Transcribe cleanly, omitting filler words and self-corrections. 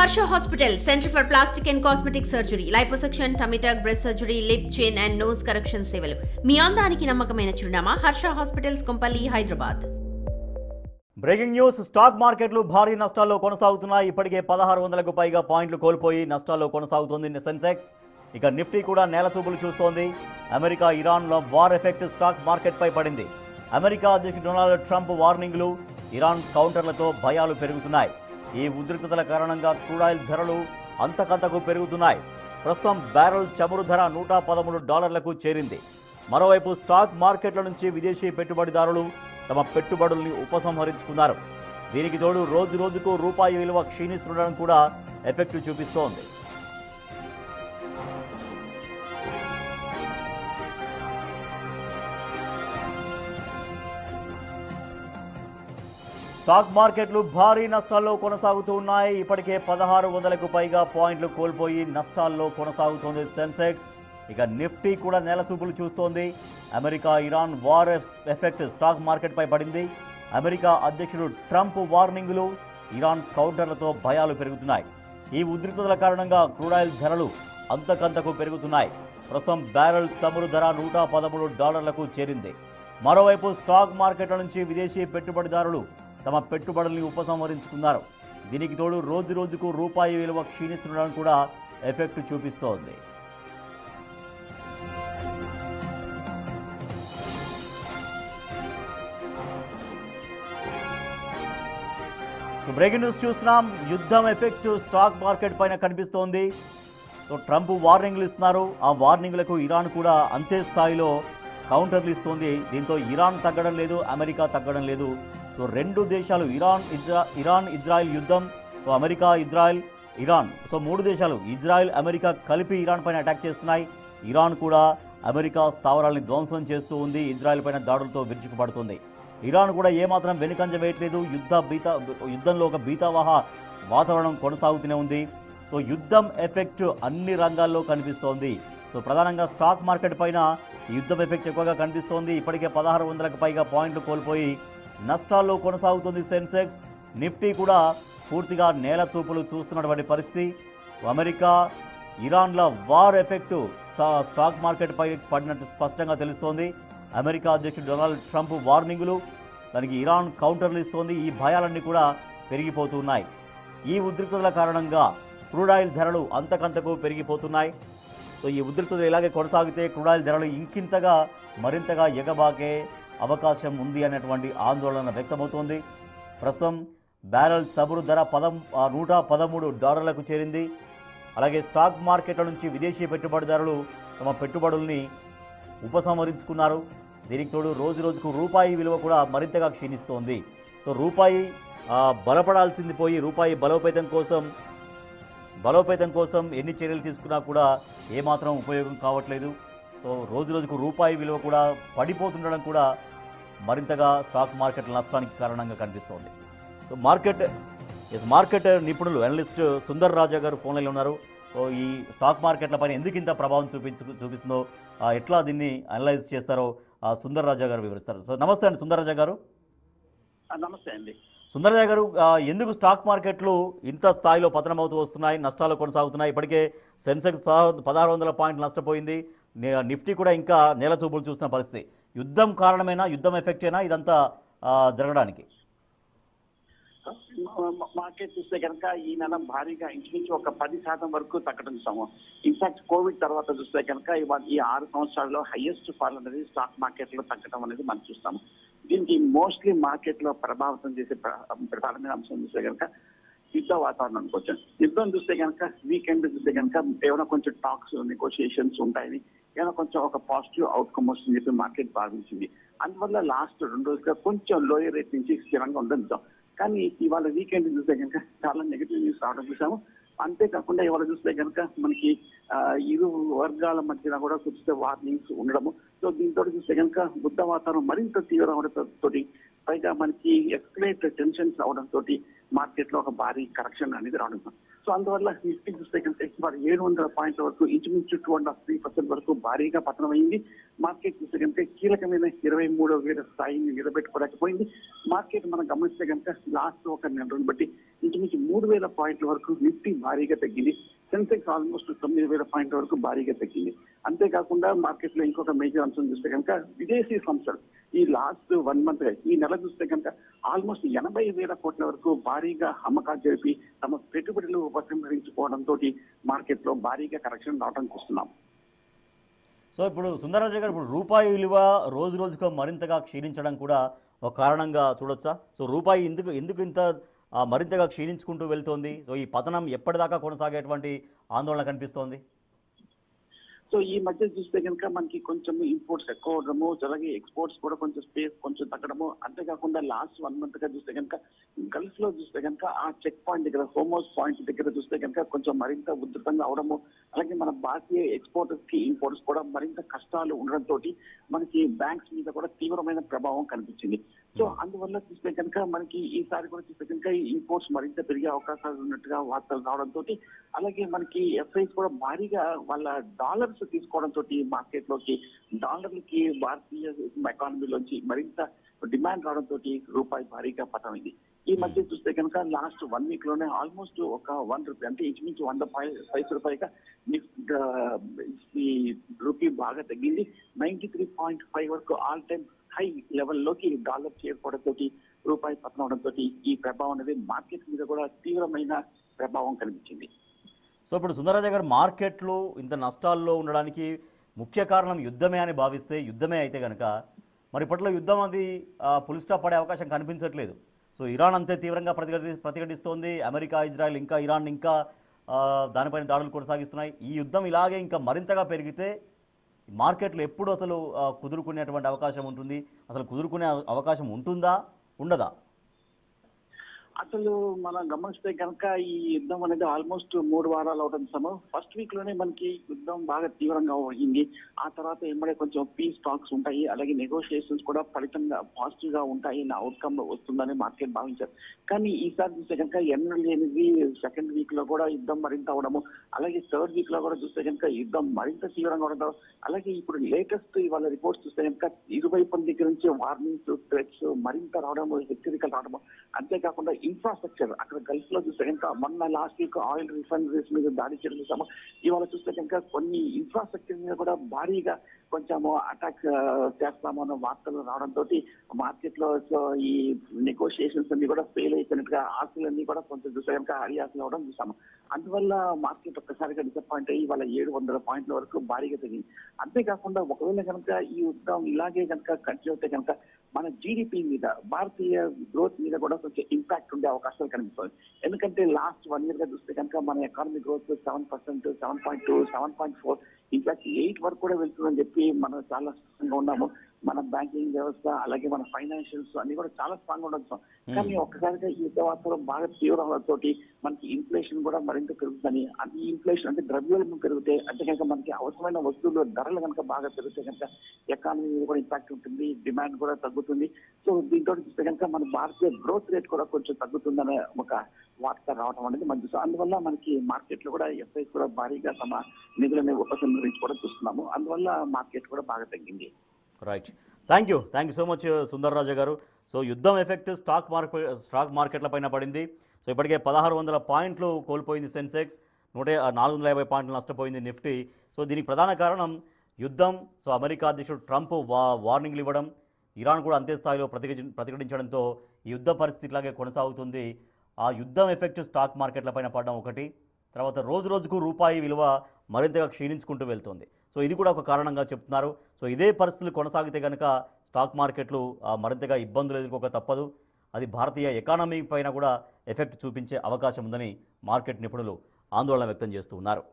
Harsha Hospital, Center for Plastic and Cosmetic Surgery, Liposuction, Tummy tuck, breast surgery, lip, chin and nose correction సేవలు. మీ అందానికి నమ్మకమైన చిరునామా Harsha hospitals Kompally Hyderabad. Breaking news, stock మార్కెట్లు భారీ నష్టాల్లో కొనసాగుతున్నాయి. ఇప్పటికే 1600కు పైగా పాయింట్లు కోల్పోయి నష్టాల్లో కొనసాగుతోంది సెన్సెక్స్. ఇక నిఫ్టీ కూడా నేలచూపులు చూస్తోంది. అమెరికా ఇరాన్లో వార్ ఎఫెక్ట్ స్టాక్ మార్కెట్పై పడింది. అమెరికా అధ్యక్షుడు డొనాల్డ్ ట్రంప్ వార్నింగ్లు, ఇరాన్ కౌంటర్లతో భయాలు పెరుగుతున్నాయి. ఈ ఉద్రిక్తతల కారణంగా క్రూడ్ ఆయిల్ ధరలు అంతకంతకు పెరుగుతున్నాయి. ప్రస్తుతం బ్యారెల్ చమురు ధర $113కు చేరింది. మరోవైపు స్టాక్ మార్కెట్ల నుంచి విదేశీ పెట్టుబడిదారులు తమ పెట్టుబడుల్ని ఉపసంహరించుకున్నారు. దీనికి తోడు రోజు రోజుకు రూపాయి విలువ క్షీణిస్తుండడం కూడా ఎఫెక్ట్ చూపిస్తోంది. స్టాక్ మార్కెట్లు భారీ నష్టాల్లో కొనసాగుతూ ఉన్నాయి. ఇప్పటికే 1600కు పైగా పాయింట్లు కోల్పోయి నష్టాల్లో కొనసాగుతోంది సెన్సెక్స్. ఇక నిఫ్టీ కూడా నేలచూపులు చూస్తోంది. America Iran war effect stock మార్కెట్పై పడింది. అమెరికా అధ్యక్షుడు ట్రంప్ వార్నింగులు, ఇరాన్ కౌంటర్లతో భయాలు పెరుగుతున్నాయి. ఈ ఉద్రిక్తతల కారణంగా క్రూడ్ ఆయిల్ ధరలు అంతకంతకు పెరుగుతున్నాయి. ప్రస్తుతం బ్యారెల్ చమురు ధర $113కు చేరింది. మరోవైపు స్టాక్ మార్కెట్ల నుంచి విదేశీ పెట్టుబడిదారులు తమ పెట్టుబడుల్ని ఉపసంహరించుకున్నారు. దీనికి తోడు రోజు రోజుకు రూపాయి విలువ క్షీణిస్తుండడం కూడా ఎఫెక్ట్ చూపిస్తోంది. బ్రేకింగ్ న్యూస్ చూస్తున్నాం. యుద్ధం ఎఫెక్ట్ స్టాక్ మార్కెట్ పైన కనిపిస్తోంది. ట్రంప్ వార్నింగ్లు ఇస్తున్నారు. ఆ వార్నింగ్లకు ఇరాన్ కూడా అంతే స్థాయిలో కౌంటర్లు ఇస్తోంది. దీంతో ఇరాన్ తగ్గడం లేదు, అమెరికా తగ్గడం లేదు. రెండు దేశాలు ఇరాన్ ఇజ్రాయెల్ యుద్ధం, అమెరికా ఇరాన్, మూడు దేశాలు ఇజ్రాయెల్ అమెరికా కలిపి ఇరాన్ పైన అటాక్ చేస్తున్నాయి. ఇరాన్ కూడా అమెరికా స్థావరాలని ధ్వంసం చేస్తూ ఉంది. ఇజ్రాయెల్ పైన దాడులతో విరుచుకుపడుతుంది. ఇరాన్ కూడా ఏమాత్రం వెనుకంజ వేయట్లేదు. యుద్ధంలో ఒక భీతావహ వాతావరణం కొనసాగుతూనే ఉంది. యుద్ధం ఎఫెక్ట్ అన్ని రంగాల్లో కనిపిస్తోంది. ప్రధానంగా స్టాక్ మార్కెట్ పైన యుద్ధం ఎఫెక్ట్ ఎక్కువగా కనిపిస్తోంది. ఇప్పటికే 1600కు పైగా పాయింట్లు కోల్పోయి నష్టాల్లో కొనసాగుతుంది సెన్సెక్స్. నిఫ్టీ కూడా పూర్తిగా నేల చూపులు చూస్తున్నటువంటి పరిస్థితి. అమెరికా ఇరాన్ల వార్ ఎఫెక్టు స్టాక్ మార్కెట్ పై పడినట్టు స్పష్టంగా తెలుస్తోంది. అమెరికా అధ్యక్షుడు డొనాల్డ్ ట్రంప్ వార్నింగులు, దానికి ఇరాన్ కౌంటర్లు ఇస్తోంది. ఈ భయాలన్నీ కూడా పెరిగిపోతున్నాయి. ఈ ఉద్రిక్తతల కారణంగా క్రూడ్ ఆయిల్ ధరలు అంతకంతకు పెరిగిపోతున్నాయి. ఈ ఉద్రిక్తత ఇలాగే కొనసాగితే క్రూడ్ ఆయిల్ ధరలు ఇంకింతగా మరింతగా ఎగబాకే అవకాశం ఉంది అనేటువంటి ఆందోళన వ్యక్తమవుతోంది. ప్రస్తుతం బ్యారెల్ చమురు ధర $113కు చేరింది. అలాగే స్టాక్ మార్కెట్ల నుంచి విదేశీ పెట్టుబడిదారులు తమ పెట్టుబడుల్ని ఉపసంహరించుకున్నారు. దీనికి తోడు రోజు రోజుకు రూపాయి విలువ కూడా మరింతగా క్షీణిస్తోంది. రూపాయి బలపడాల్సింది పోయి రూపాయి బలోపేతం కోసం ఎన్ని చర్యలు తీసుకున్నా కూడా ఏమాత్రం ఉపయోగం కావట్లేదు. రోజు రోజుకు రూపాయి విలువ కూడా పడిపోతుండడం కూడా మరింతగా స్టాక్ మార్కెట్ల నష్టానికి కారణంగా కనిపిస్తోంది. మార్కెట్ నిపుణులు అనలిస్ట్ సుందర్ రాజా గారు ఫోన్ లైన్లో ఉన్నారు. ఈ స్టాక్ మార్కెట్ల పైన ఎందుకు ఇంత ప్రభావం చూపిస్తుందో, ఎట్లా దీన్ని అనలైజ్ చేస్తారో సుందర్ రాజా గారు వివరిస్తారు. నమస్తే అండి సుందర్ రాజా గారు. నమస్తే అండి సుందర్ రాజా గారు, ఎందుకు స్టాక్ మార్కెట్లు ఇంత స్థాయిలో పతనమవుతూ వస్తున్నాయి, నష్టాలు కొనసాగుతున్నాయి? ఇప్పటికే సెన్సెక్స్ 1600 పాయింట్లు నష్టపోయింది. నిఫ్టీ కూడా ఇంకా నేల చూపులు చూసిన పరిస్థితి. యుద్ధం కారణమేనా, యుద్ధం ఎఫెక్టేనా ఇదంతా జరగడానికి? మార్కెట్ చూస్తే కనుక ఈ నెల భారీగా ఇంచుమించు ఒక 10% వరకు తగ్గడం చూసాము. ఇన్ఫాక్ట్ కోవిడ్ తర్వాత చూస్తే కనుక ఈ 6 సంవత్సరాల్లో హైయెస్ట్ ఫాల్ అనేది స్టాక్ మార్కెట్ లో తగ్గడం అనేది మనం చూస్తాము. దీనికి మోస్ట్లీ మార్కెట్ లో ప్రభావితం చేసే ప్రధానమైన అంశం చూస్తే కనుక యుద్ధ వాతావరణం అనుకోవచ్చు. యుద్ధం చూస్తే కనుక వీకెండ్ చూస్తే కనుక ఏమైనా కొంచెం టాక్స్ నెగోషియేషన్స్ ఉంటాయని, ఏమైనా కొంచెం ఒక పాజిటివ్ అవుట్కమ్ వస్తుందని చెప్పి మార్కెట్ భావించింది. అందువల్ల లాస్ట్ 2 రోజులుగా కొంచెం లోయర్ రేట్ నుంచి స్థిరంగా ఉండడం. కానీ ఇవాళ వీకెండ్ చూస్తే కనుక చాలా నెగిటివ్ న్యూస్ రావడం చూసాము. అంతేకాకుండా ఇవాళ చూస్తే కనుక మనకి ఇరు వర్గాల మధ్యన కూడా కొంచెం వార్నింగ్స్ ఉండడము. దీంతో చూస్తే కనుక యుద్ధ వాతావరణం మరింత తీవ్రం అవడంతో, పైగా మనకి ఎస్కలేట్ టెన్షన్స్ అవడంతో మార్కెట్ లో ఒక భారీ కరెక్షన్ అనేది రావడం. సో అందువల్ల నిఫ్టీ చూస్తే కనుక మరి 700 పాయింట్ల వరకు ఇంచుమించు 2.5% వరకు భారీగా పతనమైంది. మార్కెట్ చూస్తే కనుక కీలకమైన 23,000 స్థాయిని నిలబెట్టుకోలేకపోయింది. మార్కెట్ మనం గమనిస్తే కనుక లాస్ట్ ఒక నెల రోజులు బట్టి ఇంచుమించు 3,000 పాయింట్ల వరకు నిఫ్టీ భారీగా తగ్గింది. సెన్సెక్స్ ఆల్మోస్ట్ 9,000 పాయింట్ల వరకు భారీగా తగ్గింది. అంతేకాకుండా మార్కెట్ లో ఇంకొక మేజర్ అంశం చూస్తే కనుక విదేశీ సంస్థలు ఈ లాస్ట్ 1 మంత్ ఈ నెల చూస్తే కనుక ఆల్మోస్ట్ 80,000 కోట్ల వరకు భారీగా అమ్మకాలు జరిపి తమ పెట్టుబడులు ఉపసంహరించుకోవడంతో మార్కెట్ లో భారీగా కరెక్షన్ రావడం చూస్తున్నాం. సో ఇప్పుడు సుందరరాజు గారు, ఇప్పుడు రూపాయి విలువ రోజు రోజుకు మరింతగా క్షీణించడం కూడా ఒక కారణంగా చూడొచ్చా? సో రూపాయి ఎందుకు ఇంత మరింతగా క్షీణించుకుంటూ వెళ్తోంది? సో ఈ పతనం ఎప్పటిదాకా కొనసాగేటువంటి ఆందోళన కనిపిస్తోంది? సో ఈ మధ్య చూస్తే కనుక మనకి కొంచెం ఇంపోర్ట్స్ ఎక్కువ అవడము, అలాగే ఎక్స్పోర్ట్స్ కూడా కొంచెం స్పేస్ కొంచెం తగ్గడము. అంతేకాకుండా లాస్ట్ 1 మంత్ గా చూస్తే కనుక గల్ఫ్ లో చూస్తే కనుక ఆ చెక్ పాయింట్ దగ్గర, హోమోస్ పాయింట్ దగ్గర చూస్తే కనుక కొంచెం మరింత ఉధృతంగా అవడము, అలాగే మన భారతీయ ఎక్స్పోర్టర్స్ కి ఇంపోర్ట్స్ కూడా మరింత కష్టాలు ఉండడంతో మనకి బ్యాంక్స్ మీద కూడా తీవ్రమైన ప్రభావం కనిపించింది. సో అందువల్ల చూస్తే కనుక మనకి ఈసారి కూడా చూస్తే కనుక ఇంపోర్ట్స్ మరింత పెరిగే అవకాశాలు ఉన్నట్టుగా వార్తలు రావడంతో, అలాగే మనకి ఎఫ్ఐస్ కూడా భారీగా వాళ్ళ డాలర్స్ తీసుకోవడంతో మార్కెట్ లోకి డాలర్లకి భారతీయ ఎకానమీలోంచి మరింత డిమాండ్ రావడంతో రూపాయి భారీగా పతనమైంది. ఈ మధ్య చూస్తే కనుక లాస్ట్ 1 వీక్ లోనే ఆల్మోస్ట్ ఒక 1 రూపీ అంటే ఇంచుమించు 100 రూపాయలుగా ఈ రూపీ బాగా తగ్గింది. 93.5 వరకు ఆల్ టైమ్ హై లెవెల్లోకి డాలర్ చేరుకోవడంతో రూపాయి పతనం అవడంతో ఈ ప్రభావం అనేది మార్కెట్ మీద కూడా తీవ్రమైన ప్రభావం కనిపించింది. సో ఇప్పుడు సుందరరాజ గారు, మార్కెట్లు ఇంత నష్టాల్లో ఉండడానికి ముఖ్య కారణం యుద్ధమే అని భావిస్తే, యుద్ధమే అయితే కనుక మరి ఇప్పట్లో యుద్ధం అది ఫుల్ స్టాప్ పడే అవకాశం కనిపించట్లేదు. సో ఇరాన్ అంతే తీవ్రంగా ప్రతిఘటిస్తోంది. అమెరికా, ఇజ్రాయెల్ ఇంకా ఇరాన్ ఇంకా దానిపైన దాడులు కొనసాగిస్తున్నాయి. ఈ యుద్ధం ఇలాగే ఇంకా మరింతగా పెరిగితే మార్కెట్లు ఎప్పుడు అసలు కుదురుకునేటువంటి అవకాశం ఉంటుంది? అసలు కుదురుకునే అవకాశం ఉంటుందా, ఉండదా? అసలు మనం గమనిస్తే కనుక ఈ యుద్ధం అనేది ఆల్మోస్ట్ 3 వారాలు అవడం సమయం. ఫస్ట్ వీక్ లోనే మనకి యుద్ధం బాగా తీవ్రంగా అయింది. ఆ తర్వాత ఏమడే కొంచెం పీస్ టాక్స్ ఉంటాయి, అలాగే నెగోషియేషన్స్ కూడా ఫలితంగా పాజిటివ్ గా ఉంటాయి, నా అవుట్కమ్ వస్తుందని మార్కెట్ భావించారు. కానీ ఈసారి చూస్తే కనుక ఎన్నడూ లేనిది సెకండ్ వీక్ లో కూడా యుద్ధం మరింత అవడము, అలాగే థర్డ్ వీక్ లో కూడా చూస్తే కనుక యుద్ధం మరింత తీవ్రంగా ఉండడం, అలాగే ఇప్పుడు లేటెస్ట్ ఇవాళ రిపోర్ట్స్ చూస్తే కనుక ఇరువైపుల దగ్గర నుంచి వార్నింగ్స్, థ్రెట్స్ మరింత రావడము, హెచ్చరికలు రావడము. అంతేకాకుండా ఇన్ఫ్రాస్ట్రక్చర్ అక్కడ గల్ఫ్ లో చూస్తే కనుక మొన్న లాస్ట్ వీక్ ఆయిల్ రిఫైనరీస్ మీద దాడి చేయడం చూసాము. ఇవాళ చూస్తే కనుక కొన్ని ఇన్ఫ్రాస్ట్రక్చర్ మీద కూడా భారీగా కొంచెము అటాక్ చేస్తామన్న వార్తలు రావడంతో మార్కెట్ లో ఈ నెగోషియేషన్స్ అన్ని కూడా ఫెయిల్ అయిపోయినట్టుగా ఆశలన్నీ కూడా కొంచెం చూస్తే కనుక హరియాసలు అవడం చూసాము. అందువల్ల మార్కెట్ ఒక్కసారిగా డిసప్పాయింట్ అయ్యి ఇవాళ 700 పాయింట్ల వరకు భారీగా తగ్గింది. అంతేకాకుండా ఒకవేళ కనుక ఈ యుద్ధం ఇలాగే కనుక కంటిన్యూ అయితే కనుక మన జీడిపి మీద, భారతీయ గ్రోత్ మీద కూడా కొంచెం ఇంపాక్ట్ ఉండే అవకాశాలు కనిపిస్తుంది. ఎందుకంటే లాస్ట్ 1 year గా చూస్తే కనుక మన ఎకానమీ గ్రోత్ 7%, 7.2, 7.4, ఇన్ఫాక్ట్ 8 వరకు కూడా వెళ్తుందని చెప్పి మనం చాలా స్ట్రాంగ్ ఉన్నాము. మన బ్యాంకింగ్ వ్యవస్థ, అలాగే మన ఫైనాన్షియల్స్ అన్ని కూడా చాలా స్ట్రాంగ్ ఉండొచ్చు. కానీ ఒక్కసారిగా ఈ యుద్ధ వార్తలు బాగా తీవ్రమవడంతో మనకి ఇన్ఫ్లేషన్ కూడా మరింత పెరుగుతుందని, అది ఇన్ఫ్లేషన్ అంటే ద్రవ్యోల్బణం పెరిగితే అంటే కనుక మనకి అవసరమైన వస్తువుల ధరలు కనుక బాగా పెరిగితే కనుక ఎకానమీ మీద కూడా ఇంపాక్ట్ ఉంటుంది, డిమాండ్ కూడా తగ్గుతుంది. సో దీంతో చూస్తే కనుక మన భారతీయ గ్రోత్ రేట్ కూడా కొంచెం తగ్గుతుందనే ఒక వార్త రావడం అనేది మంచి. సో అందువల్ల మనకి మార్కెట్ లో కూడా ఎఫ్ఐస్ కూడా భారీగా తమ నిధులను ఉపసంహరించుకోవడం చూస్తున్నాము. అందువల్ల మార్కెట్ కూడా బాగా తగ్గింది. Right, thank you so much Sundara Raju గారు. సో యుద్ధం ఎఫెక్ట్ స్టాక్ మార్కెట్ల పైన పడింది. సో ఇప్పటికే 1600 పాయింట్లు కోల్పోయింది సెన్సెక్స్, 450 పాయింట్లు నష్టపోయింది నిఫ్టీ. సో దీనికి ప్రధాన కారణం యుద్ధం. సో అమెరికా అధ్యక్షుడు ట్రంప్ వార్నింగ్లు ఇవ్వడం, ఇరాన్ కూడా అంతే స్థాయిలో ప్రతిఘటించడంతో ఈ యుద్ధ పరిస్థితి ఇలాగే కొనసాగుతుంది. ఆ యుద్ధం ఎఫెక్ట్ స్టాక్ మార్కెట్ల పైన పడడం ఒకటి, తర్వాత రోజు రోజుకు రూపాయి విలువ మరింతగా క్షీణించుకుంటూ వెళ్తుంది. సో ఇది కూడా ఒక కారణంగా చెప్తున్నారు. సో ఇదే పరిస్థితులు కొనసాగితే కనుక స్టాక్ మార్కెట్లు మరింతగా ఇబ్బందులు ఎదుర్కోక తప్పదు. అది భారతీయ ఎకానమీ పైన కూడా ఎఫెక్ట్ చూపించే అవకాశం ఉందని మార్కెట్ నిపుణులు ఆందోళన వ్యక్తం చేస్తూ ఉన్నారు.